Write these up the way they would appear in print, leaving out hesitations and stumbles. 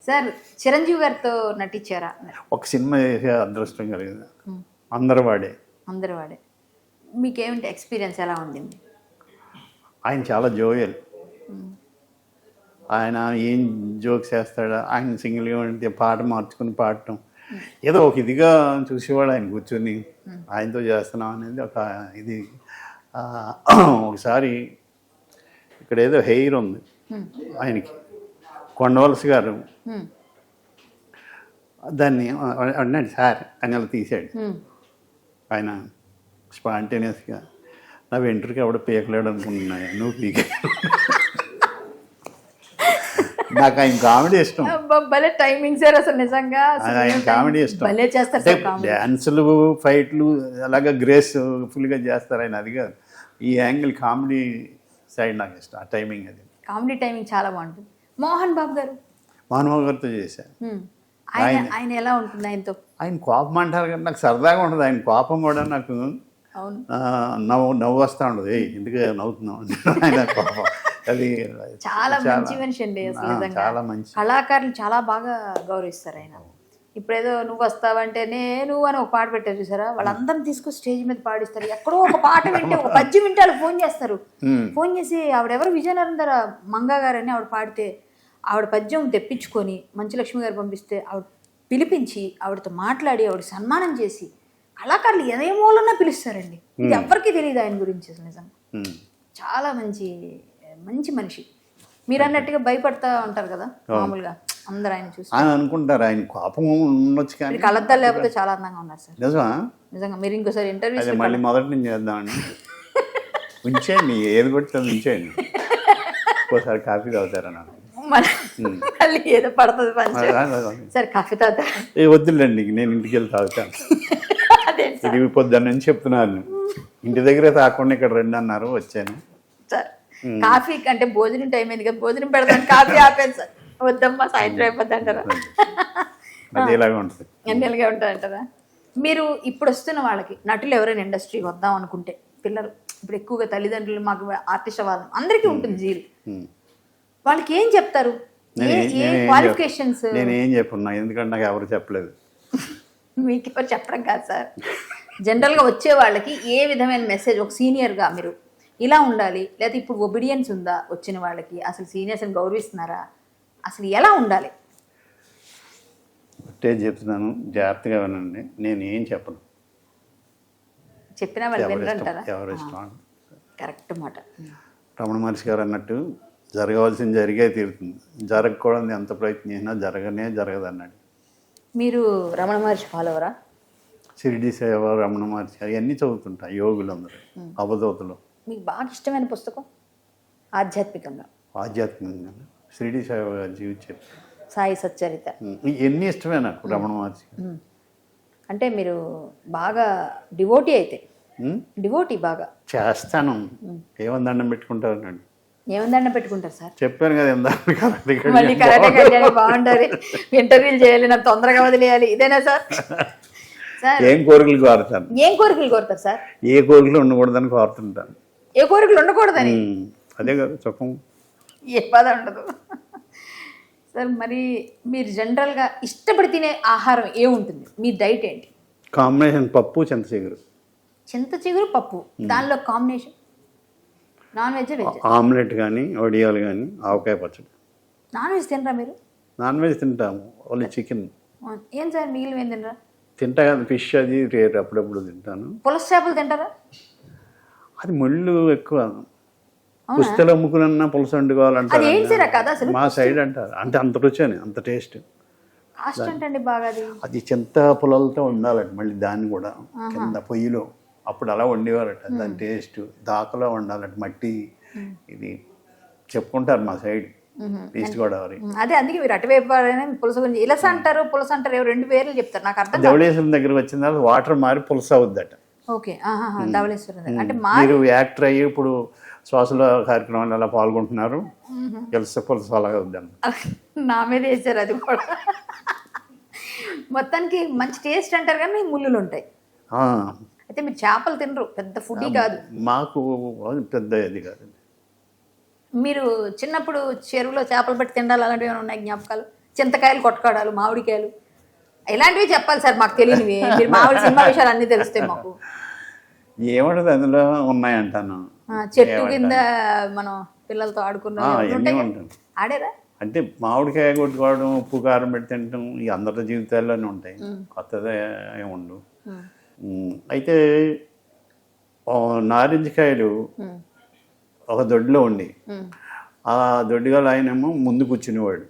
Sir Chiranjeevi గారితో నటించారా? ఒక cinema చేసే అదృష్టం కలిగింది. అందరూ వాడే. అందరూ వాడే. మీకేమిటి ఎక్స్పీరియన్స్ ఎలా ఉండింది? ఆయన చాలా జోయల్. ఆయన ఏం జోక్స్ వేస్తాడా, ఆయన సింగిల్గా ఉంటే పాట మార్చుకుని పాడటం ఏదో ఒక ఇదిగా చూసేవాడు. ఆయన కూర్చొని ఆయనతో చేస్తున్నాం అనేది ఒక ఇది. ఒకసారి ఇక్కడ ఏదో హెయిర్ ఉంది ఆయనకి, కొండవలసి గారు దాన్ని అన్నాడు సార్ అని అలా తీసాడు. ఆయన స్పాంటేనియస్గా నా వెంట్రుకి ఎవడ పీకలేడు అనుకుంటున్నాయి, నువ్వు పీకే. నాకు ఆయన కామెడీ ఇష్టం. భలే టైమింగ్ సార్, అసలు నిజంగా ఆయన కామెడీ ఇష్టం. భలే చేస్తారు. డ్యాన్సులు ఫైట్లు అలాగా గ్రేస్ఫుల్గా చేస్తారు ఆయన. అది కాదు, ఈ యాంగిల్ కామెడీ సైడ్ నాకు ఇష్టం. ఆ టైమింగ్ అది కామెడీ టైమింగ్ చాలా బాగుంటుంది. మోహన్ బాబు గారు, మోహన్ బాబు గారితో చేశాను. ఆయన ఎలా ఉంటుంది ఆయనతో? ఆయన కోపం అంటారు కానీ నాకు సరదాగా ఉంటుంది. ఆయన కోపం కూడా నాకు నవ్వు వస్తూ ఉండదు. ఎందుకు నవ్వుతున్నావు ఆయన కోపం. అది చాలా మంచి మనిషి అండి. చాలా మంచి కళాకారులు చాలా బాగా గౌరవిస్తారు ఆయన. ఇప్పుడేదో నువ్వు వస్తావంటే నేను అని ఒక పాట పెట్టారు చూసారా, వాళ్ళందరిని తీసుకొని స్టేజ్ మీద పాడిస్తారు. ఎక్కడో ఒక పాట వింటే, ఒక పద్యం వింటే వాళ్ళు ఫోన్ చేస్తారు. ఫోన్ చేసి ఆవిడెవరు విజయనగరం మంగా గారని ఆవిడ పాడితే ఆవిడ పద్యం తెప్పించుకొని మంచులక్ష్మి గారు పంపిస్తే ఆవిడ పిలిపించి ఆవిడతో మాట్లాడి ఆవిడ సన్మానం చేసి కళాకారులు ఏ మూలన్నా పిలుస్తారండి. ఇది ఎవరికి తెలియదు ఆయన గురించి. అసలు నిజంగా చాలా మంచి మనిషి. మీరు అన్నట్టుగా భయపడతా ఉంటారు కదా మామూలుగా అందరు ఆయన చూసి అనుకుంటారు. ఆయన కోపం ఉండొచ్చు కానీ కళ్ళద్దాలు లేకపోతే చాలా అందంగా ఉన్నారు సార్. నిజంగా మీరు ఇంకోసారి ఇంటర్వ్యూ మళ్ళీ మొదటి నుంచి చేద్దామని ఉంచేయండి, ఏది కొట్టింది ఉంచేయండి. ఇంకోసారి కాఫీ తాగుతారా? మళ్ళీ ఏదో పడుతుంది సరే కాఫీ తాగుతారా? వద్దులేండి, నేను ఇంటికి వెళ్ళి తాగుతాను. ఇది పొద్దున్న నుంచి చెప్తున్నాను, ఇంటి దగ్గరే తాకుండా ఇక్కడ రండి అన్నారు, వచ్చాను. సార్ కాఫీ అంటే భోజనం టైం అయింది కదా, భోజనం పెడతాను, కాఫీ ఆపాను సార్. వద్దమ్మా సాయంత్రం అయిపోద్ది అంటారా? అదేలాగా ఉంటుంది, ఎన్నెలుగా ఉంటుంది అంటారా? మీరు ఇప్పుడు వస్తున్న వాళ్ళకి నటులు ఎవరైనా ఇండస్ట్రీకి వద్దాం అనుకుంటే, పిల్లలు ఇప్పుడు ఎక్కువగా తల్లిదండ్రులు మాకు ఆర్టిస్ట్ వాళ్ళం అందరికీ ఉంటుంది జీలు, వాళ్ళకి ఏం చెప్తారు? క్వాలిఫికేషన్స్ నేను ఏం చెప్పున్నా, ఎందుకంటే నాకు ఎవరు చెప్పలేదు. మీకు ఎవరు చెప్పడం కాదు సార్, జనరల్గా వచ్చే వాళ్ళకి ఏ విధమైన మెసేజ్, ఒక సీనియర్గా మీరు ఇలా ఉండాలి, లేదా ఇప్పుడు ఒబీడియన్స్ ఉందా వచ్చిన వాళ్ళకి, అసలు సీనియర్స్ని గౌరవిస్తున్నారా, అసలు ఎలా ఉండాలి? ఒకటే చెప్తున్నాను, జాగ్రత్తగా వినండి. నేను ఏం చెప్పను, చెప్పినా వాళ్ళు వినరంటారా? ఎవరు ఇష్టం. కరెక్ట్ మాట. రమణ మహర్షి గారు అన్నట్టు జరగవలసింది జరిగే తీరుతుంది, జరగకూడదు ఎంత ప్రయత్నం చేసినా జరగదు అన్నాడు. మీరు రమణ మహర్షి ఫాలోవరా? షిరిడి సేవ, రమణ మహర్షి అవన్నీ చదువుతుంటా, యోగులు అందరూ, అవధూతలు. మీకు బాగా ఇష్టమైన పుస్తకం ఆధ్యాత్మికంగా? షిరిడి సేవ జీవించారు, సాయి సచ్చరిత, ఎన్ని ఇష్టమే నాకు. రమణ మహర్షి అంటే మీరు బాగా డివోటీ అయితే? డివోటీ బాగా చేస్తాను. ఏమని దండం పెట్టుకుంటారు అన్నాడు. ఏమని దండం పెట్టుకుంటారు సార్? చెప్పాను కదా, మళ్ళీ కరాటే కళ్యాణి బాగుంటారు, ఇంటర్వ్యూలు చేయాలి, నాకు తొందరగా వదిలేయాలి, ఇదేనా సార్? సార్ ఏం కోరికలు కోరుతాను? ఏం కోరికలు కోరుతారు సార్? ఏ కోరికలు ఉండకూడదని కోరుతుంటాను. ఏ కోరికలు ఉండకూడదని? అదే కదా సుఖం, ఏ బాధ ఉండదు సార్. మరి మీరు జనరల్గా ఇష్టపడి తినే ఆహారం ఏముంటుంది? మీ డైట్ ఏంటి? కాంబినేషన్ పప్పు, చింతచిగురు. చింతచిగురు పప్పు, దానిలో combination non veg, veg, omelette కానీ, వడియాలు కానీ, ఆవకాయ పచ్చడి. నాన్ వెజ్ తినరా మీరు? నాన్ వెజ్ తింటాము, ఓన్లీ చికెన్. ఏం సార్ మిగిలిన ఏం తినరా? తింటా కదా, ఫిష్ అది రేట్ అప్పుడప్పుడు తింటాను. పులస చేపలు తింటారా? అది ముళ్ళు ఎక్కువ, పుస్తలు అమ్ముకున్నా పులస వండుకోవాలంటారు మా సైడ్ అంటారు. అంటే అంత రుచి అని, అంత టేస్ట్. కాస్ట్ అంటే బాగా అది చింత పొలాలతో ఉండాలండి, మళ్ళీ దాన్ని కూడా కింద పొయ్యిలో అప్పుడు అలా వండేవారట. దాని టేస్ట్ దాకలో వండాలంట, మట్టి ఇది చెప్పుకుంటారు మా సైడ్, ఈస్ట్ గోదావరి. అదే అందుకే మీరు అటువైపు పులస గురించి ఇలస అంటారు, పులస అంటారు, రెండు పేర్లు చెప్తారు నాకు అర్థం. ధవళేశ్వరం దగ్గరికి వచ్చిన తర్వాత వాటర్ మారి పులస అవుద్దట. ఓకే, ధవళేశ్వరం అంటే మీరు యాక్టర్ అయ్యి ఇప్పుడు శ్వాసల కార్యక్రమాలు అలా పాల్గొంటున్నారు, గెలిస్తే పులస అలాగే అవుద్దాను. నా మీద వేసారు అది కూడా. మొత్తానికి మంచి టేస్ట్ అంటారు కానీ ముళ్ళులు ఉంటాయి. అయితే మీరు చేపలు తినరు, పెద్ద ఫుడ్ కాదు. మాకు పెద్ద ఇది కాదు. మీరు చిన్నప్పుడు చెరువులో చేపలు పట్టి తినాలి అలాంటివి ఏమైనా ఉన్నాయి జ్ఞాపకాలు? చింతకాయలు కొట్టుకోవడాలు, మామిడికాయలు ఇలాంటివి చెప్పాలి సార్, మాకు తెలియనివి. మీరు మామూలు సినిమా విషయాలు అన్నీ తెలుస్తాయి మాకు. ఏముంటది అందులో ఉన్నాయంటాను. చెట్టు కింద మనం పిల్లలతో ఆడుకున్నాం, ఎన్ని ఉంటుంది. ఆడారా? అంటే మామిడికాయ కొట్టుకోవడం, ఉప్పు కారం పెట్టి తినడం ఈ అందరి జీవితాల్లోనే ఉంటాయి, కొత్తదే ఏముండు. అయితే నారింజకాయలు ఒక దొడ్లో ఉండి ఆ దొడ్డిగా ఆయనేమో ముందు కూర్చునేవాడు.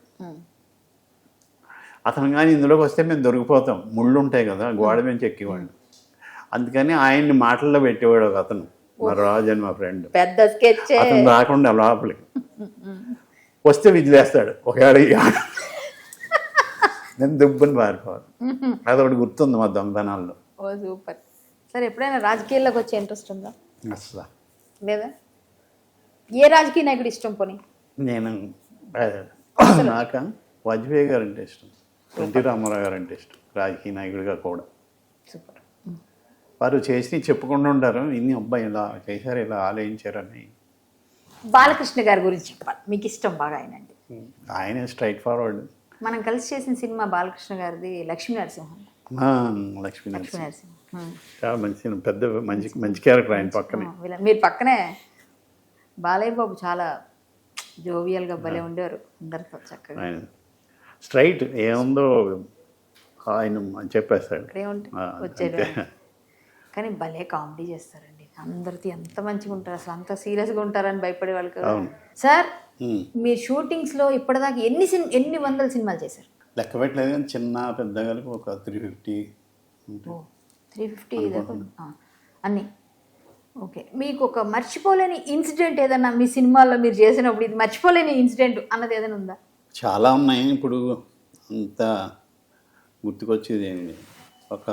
అతను కానీ ఇందులోకి వస్తే మేము దొరికిపోతాం, ముళ్ళు ఉంటాయి కదా, గోడ నుంచి ఎక్కేవాడు. అందుకని ఆయన్ని మాటల్లో పెట్టేవాడు ఒక అతను, మా రాజు అని మా ఫ్రెండ్. పెద్ద స్కెచ్. అతను రాకుండా లోపలికి వస్తే విజిలేస్తాడు ఒకవేళ నేను దుబ్బని పారిపోవాలి. అదొకటి గుర్తుంది మా దొంగతనాల్లో. ఓ సూపర్. సరే, ఎప్పుడైనా రాజకీయాల్లోకి వచ్చే ఇంట్రెస్ట్ ఉందా? అసలు లేదా? ఏ రాజకీయ నాయకుడు ఇష్టం పోనీ? నేను నాకు వాజ్పేయి గారు అంటే ఇష్టం, ఎన్టీ రామారావు గారు అంటే ఇష్టం, రాజకీయ నాయకుడిగా కూడా. సూపర్. వారు చేసి చెప్పుకుంటూ ఉంటారు, ఇన్ని అబ్బాయి ఇలా చేశారు, ఇలా ఆలోచించారని. బాలకృష్ణ గారి గురించి చెప్పాలి, మీకు ఇష్టం బాగా ఆయన అంటే? ఆయన స్ట్రైట్ ఫార్వర్డ్. మనం కలిసి చేసిన సినిమా బాలకృష్ణ గారిది లక్ష్మీ నరసింహం. లక్ష్మీ నరసింహం నరసింహం చాలా మంచి పెద్ద మంచి క్యారెక్టర్ ఆయన పక్కనే. మీరు పక్కనే బాలయ్య బాబు చాలా జోవియల్గా భలే ఉండేవారు, అందరితో చక్కగా. ఆయన స్ట్రైట్ ఏముందో ఆయన చెప్పేస్తాడు, వచ్చాడు. కానీ భలే కామెడీ చేస్తారండి, అందరితో ఎంత మంచిగా ఉంటారు, అసలు అంత సీరియస్గా ఉంటారని భయపడే వాళ్ళు కదా సార్. మీరు షూటింగ్స్లో ఇప్పటిదాకా ఎన్ని వందల సినిమాలు చేశారు? లెక్క పెట్టలేదు కానీ చిన్న పెద్ద కలిపి ఒక 350. 350 దాకా అన్నీ. ఓకే, మీకు ఒక మర్చిపోలేని ఇన్సిడెంట్ ఏదన్నా మీ సినిమాల్లో మీరు చేసినప్పుడు ఇది మర్చిపోలేని ఇన్సిడెంట్ అన్నది ఏదైనా ఉందా? చాలా ఉన్నాయి, ఇప్పుడు అంత గుర్తుకొచ్చేది ఏంటి. ఒక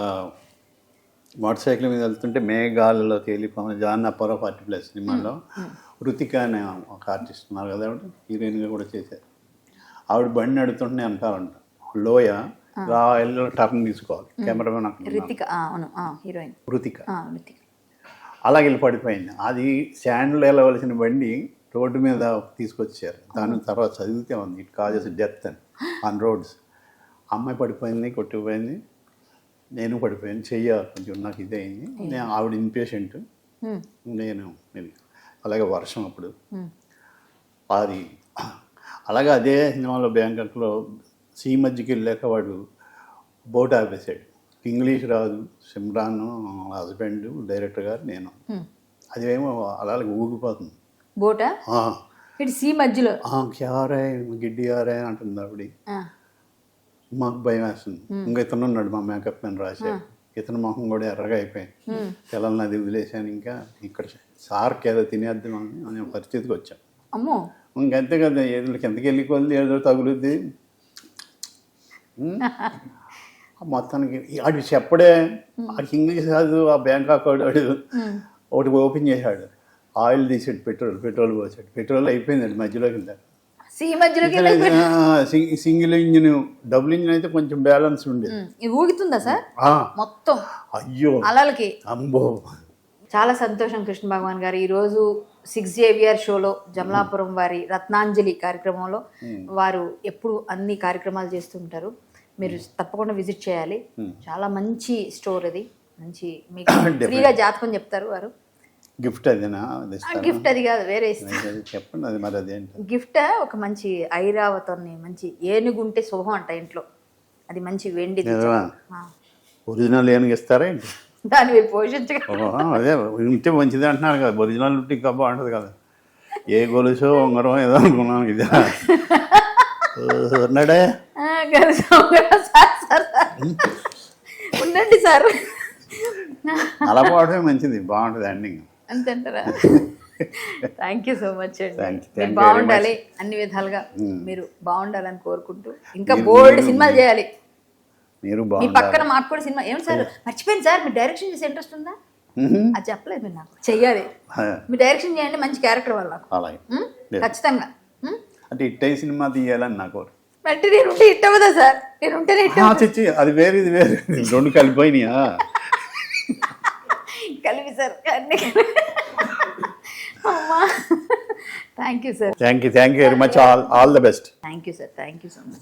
మోటార్ సైకిల్ మీద వెళ్తుంటే మేఘాలలో తేలిపోయిన జాన్ అప్పారావు 40+ సినిమాలో రుతిక అనే ఒక ఆర్టిస్ట్ ఉన్నారు కదా, ఆవిడ హీరోయిన్గా కూడా చేశారు. ఆవిడ బండి నడుతుంటే వెనకాలంట లోయ రాయల్లో టర్న్ తీసుకోవాలి, కెమెరామెన్ రుతిక అలాగే వెళ్ళి పడిపోయింది. అది శాండ్లో వెళ్ళవలసిన బండి రోడ్డు మీద తీసుకొచ్చారు. దాని తర్వాత చదివితే ఉంది ఇట్ కాజెస్ డెత్ అని ఆన్ రోడ్స్. అమ్మాయి పడిపోయింది, కొట్టుకుపోయింది, నేను పడిపోయాను, కొంచెం నాకు ఇదే అయింది. నేను ఆవిడ ఇన్పేషెంట్, నేను అలాగే వర్షం అప్పుడు అది. అలాగే అదే సినిమాలో బ్యాంకాక్లో సీ మధ్యకి వెళ్ళాక వాడు బోట్ ఆపేశాడు, ఇంగ్లీష్ రాదు, సిమ్రాన్ హస్బెండ్, డైరెక్టర్ గారు, నేను. అదేమో అలాగే ఊగిపోతుంది బోటా సీ మధ్యలో. క్యారే గిడ్డి ఆరే అంటుంది ఆవిడ. మాకు భయం వేస్తుంది. ఇంకా ఇతను ఉన్నాడు మా మేకప్ మ్యాన్ రాశాడు, ఇతను మొహం కూడా ఎర్రగా అయిపోయింది. పిల్లల్ని అది వదిలేసాను, ఇంకా ఇక్కడ సార్కి ఏదో తినేద్దాం అనే పరిస్థితికి వచ్చాం. అమ్మో, ఇంకంతే కదా, ఏదో కిందకి వెళ్ళి కొద్ది ఏదో తగులుద్ది. మొత్తానికి ఆడు చెప్పడే, ఆడికి ఇంగ్లీష్ కాదు, ఆ బ్యాంకాక్ వాడు ఒకటి ఓపెన్ చేశాడు, ఆయిల్ తీసాడు, పెట్రోల్ పోసాడు, పెట్రోల్ అయిపోయిందండి మధ్యలోకి వెళ్ళాడు. సింగిల్ ఇంజిన్, డబుల్ ఇంజిన్ అయితే కొంచెం బ్యాలెన్స్ ఉండేది. ఊగుతుందా సార్ మొత్తం? అయ్యో అలలకి. అంబో, చాలా సంతోషం కృష్ణ భగవాన్ గారు. ఈరోజు 6JVR షోలో జమలాపురం వారి రత్నాంజలి కార్యక్రమంలో వారు ఎప్పుడు అన్ని కార్యక్రమాలు చేస్తుంటారు, మీరు తప్పకుండా విజిట్ చేయాలి. చాలా మంచి స్టోర్ అది, మంచి మీకు ఫ్రీగా జాతకం చెప్తారు వారు. గిఫ్ట్ అదేనా? గిఫ్ట్ అది కాదు, వేరే చెప్పండి. అది మరి అదేంటి గిఫ్ట్? ఒక మంచి ఐరావతాన్ని, మంచి ఏనుగుంటే శుభం అంట ఇంట్లో, అది మంచి వెండి ఒరిజినల్ ఏనుగు ఇస్తారా ఏంటి? దాన్ని మీరు పోషించగా అదే ఉంటే మంచిది అంటున్నారు కదా, ఒరిజినల్ ఉంటే ఇంకా బాగుంటుంది కదా. ఏ గొలుసో ఉంగరం ఏదో అనుకున్నాను, ఇదే ఉన్నాడే. ఉండండి సార్, అలా పోవడమే మంచిది, బాగుంటుంది ఎండింగ్. అంతేంటారా? థ్యాంక్ యూ సో మచ్ అండి. మీరు బాగుండాలి, అన్ని విధాలుగా మీరు బాగుండాలని కోరుకుంటూ ఇంకా బోల్డ్ సినిమాలు చేయాలి. మీరు మీ పక్కన మాకు కూడా సినిమా ఏమి సార్ మర్చిపోయింది సార్, మీరు డైరెక్షన్ చేసే ఇంట్రెస్ట్ ఉందా? అది చెప్పలేదు మీరు, నాకు చెయ్యాలి. మీరు డైరెక్షన్ చేయండి, మంచి క్యారెక్టర్ వల్ల ఖచ్చితంగా. అంటే ఇట్టే సినిమా తీయాలని నాకు. అంటే నేనుంటే హిట్ అవ్వదా సార్? నేనుంటేనే హిట్. అది వేరు, ఇది వేరు, రెండు కలిపోయినాయా? కలిపి సార్ అన్ని. అమ్మా, thank you sir. Thank you very much. All the best. Thank you sir, thank you so much.